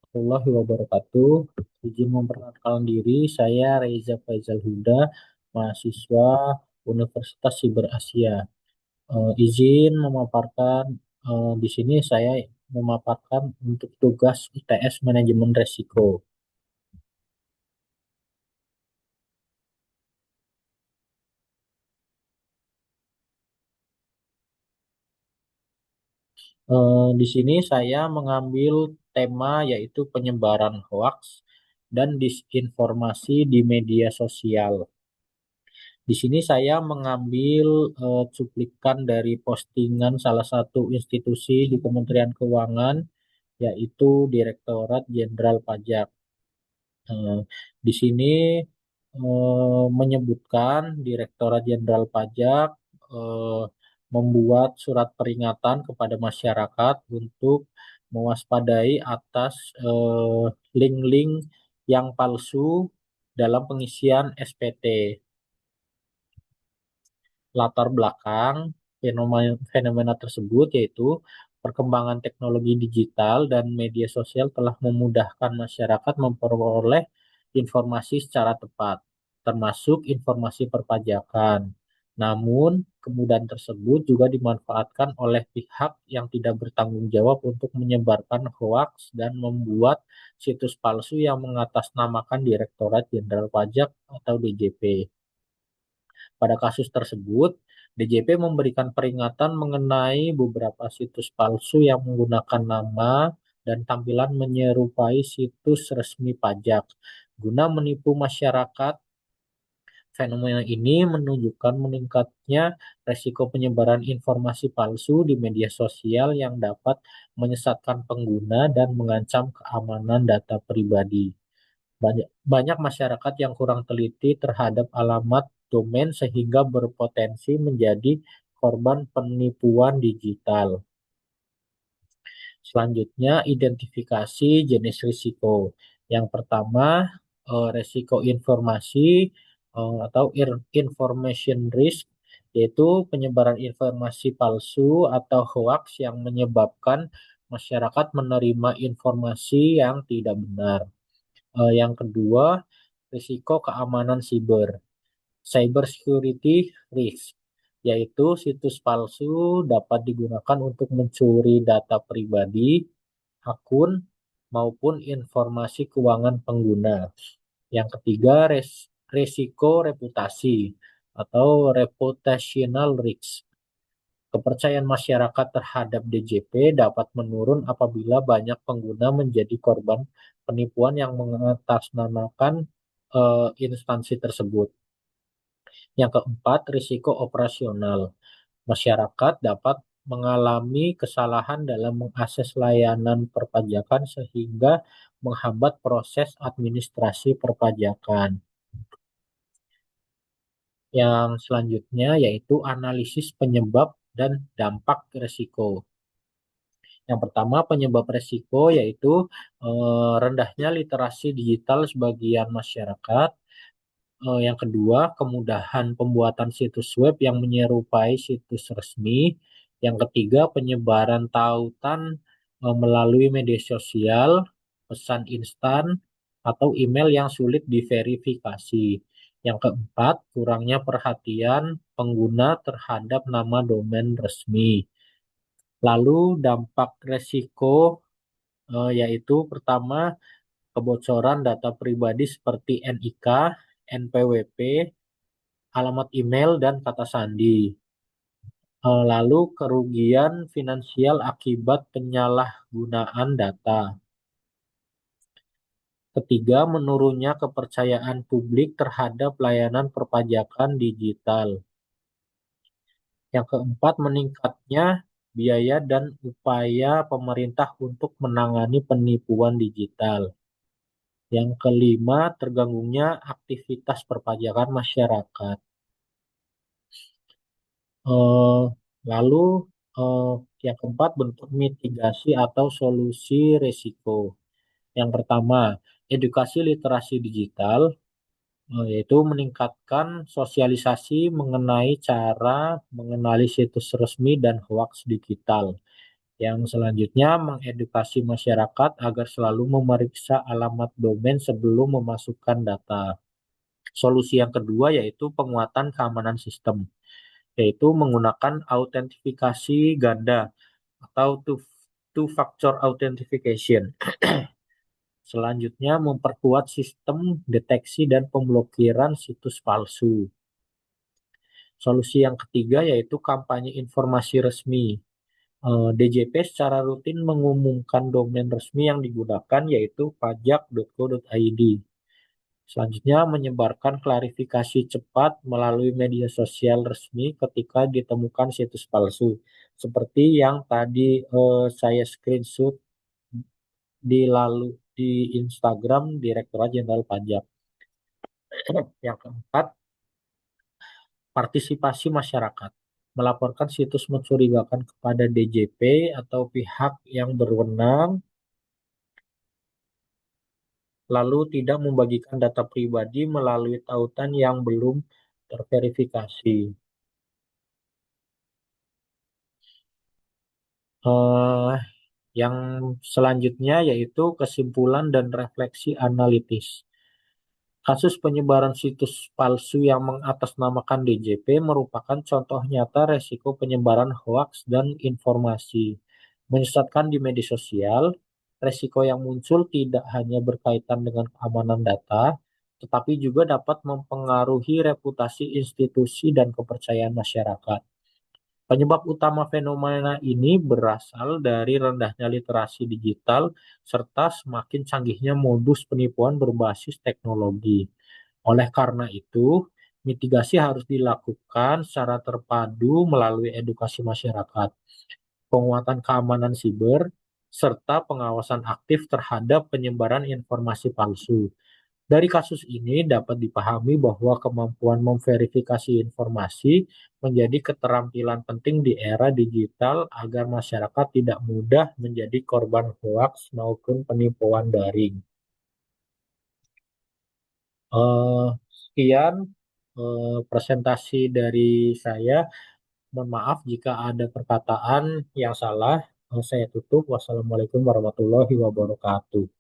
Warahmatullahi wabarakatuh. Izin memperkenalkan diri, saya Reza Faizal Huda, mahasiswa Universitas Siber Asia. Izin memaparkan di sini saya memaparkan untuk tugas UTS Manajemen Resiko. Di sini saya mengambil tema yaitu penyebaran hoaks dan disinformasi di media sosial. Di sini saya mengambil cuplikan dari postingan salah satu institusi di Kementerian Keuangan, yaitu Direktorat Jenderal Pajak. Eh, di sini menyebutkan Direktorat Jenderal Pajak eh, membuat surat peringatan kepada masyarakat untuk mewaspadai atas link-link yang palsu dalam pengisian SPT. Latar belakang fenomena tersebut yaitu perkembangan teknologi digital dan media sosial telah memudahkan masyarakat memperoleh informasi secara tepat, termasuk informasi perpajakan. Namun, kemudahan tersebut juga dimanfaatkan oleh pihak yang tidak bertanggung jawab untuk menyebarkan hoaks dan membuat situs palsu yang mengatasnamakan Direktorat Jenderal Pajak atau DJP. Pada kasus tersebut, DJP memberikan peringatan mengenai beberapa situs palsu yang menggunakan nama dan tampilan menyerupai situs resmi pajak. Guna menipu masyarakat, fenomena ini menunjukkan meningkatnya resiko penyebaran informasi palsu di media sosial yang dapat menyesatkan pengguna dan mengancam keamanan data pribadi. Banyak masyarakat yang kurang teliti terhadap alamat domain sehingga berpotensi menjadi korban penipuan digital. Selanjutnya, identifikasi jenis risiko. Yang pertama, risiko informasi atau information risk, yaitu penyebaran informasi palsu atau hoax yang menyebabkan masyarakat menerima informasi yang tidak benar. Yang kedua, risiko keamanan siber, cyber security risk, yaitu situs palsu dapat digunakan untuk mencuri data pribadi, akun, maupun informasi keuangan pengguna. Yang ketiga, risiko reputasi atau reputational risk. Kepercayaan masyarakat terhadap DJP dapat menurun apabila banyak pengguna menjadi korban penipuan yang mengatasnamakan instansi tersebut. Yang keempat, risiko operasional. Masyarakat dapat mengalami kesalahan dalam mengakses layanan perpajakan sehingga menghambat proses administrasi perpajakan. Yang selanjutnya yaitu analisis penyebab dan dampak risiko. Yang pertama, penyebab risiko yaitu rendahnya literasi digital sebagian masyarakat. Yang kedua, kemudahan pembuatan situs web yang menyerupai situs resmi. Yang ketiga, penyebaran tautan melalui media sosial, pesan instan, atau email yang sulit diverifikasi. Yang keempat, kurangnya perhatian pengguna terhadap nama domain resmi. Lalu dampak resiko yaitu pertama, kebocoran data pribadi seperti NIK, NPWP, alamat email, dan kata sandi. Lalu kerugian finansial akibat penyalahgunaan data. Ketiga, menurunnya kepercayaan publik terhadap layanan perpajakan digital. Yang keempat, meningkatnya biaya dan upaya pemerintah untuk menangani penipuan digital. Yang kelima, terganggunya aktivitas perpajakan masyarakat. Eh, lalu eh, yang keempat, bentuk mitigasi atau solusi risiko. Yang pertama, edukasi literasi digital, yaitu meningkatkan sosialisasi mengenai cara mengenali situs resmi dan hoaks digital. Yang selanjutnya, mengedukasi masyarakat agar selalu memeriksa alamat domain sebelum memasukkan data. Solusi yang kedua yaitu penguatan keamanan sistem, yaitu menggunakan autentifikasi ganda atau two-factor authentication. Selanjutnya, memperkuat sistem deteksi dan pemblokiran situs palsu. Solusi yang ketiga yaitu kampanye informasi resmi. DJP secara rutin mengumumkan domain resmi yang digunakan yaitu pajak.go.id. Selanjutnya, menyebarkan klarifikasi cepat melalui media sosial resmi ketika ditemukan situs palsu. Seperti yang tadi saya screenshot di Instagram Direktorat Jenderal Pajak. Yang keempat, partisipasi masyarakat. Melaporkan situs mencurigakan kepada DJP atau pihak yang berwenang, lalu tidak membagikan data pribadi melalui tautan yang belum terverifikasi. Eh, yang selanjutnya yaitu kesimpulan dan refleksi analitis. Kasus penyebaran situs palsu yang mengatasnamakan DJP merupakan contoh nyata resiko penyebaran hoaks dan informasi menyesatkan di media sosial. Resiko yang muncul tidak hanya berkaitan dengan keamanan data, tetapi juga dapat mempengaruhi reputasi institusi dan kepercayaan masyarakat. Penyebab utama fenomena ini berasal dari rendahnya literasi digital serta semakin canggihnya modus penipuan berbasis teknologi. Oleh karena itu, mitigasi harus dilakukan secara terpadu melalui edukasi masyarakat, penguatan keamanan siber, serta pengawasan aktif terhadap penyebaran informasi palsu. Dari kasus ini dapat dipahami bahwa kemampuan memverifikasi informasi menjadi keterampilan penting di era digital agar masyarakat tidak mudah menjadi korban hoaks maupun penipuan daring. Eh, Sekian presentasi dari saya. Mohon maaf jika ada perkataan yang salah. Saya tutup. Wassalamualaikum warahmatullahi wabarakatuh.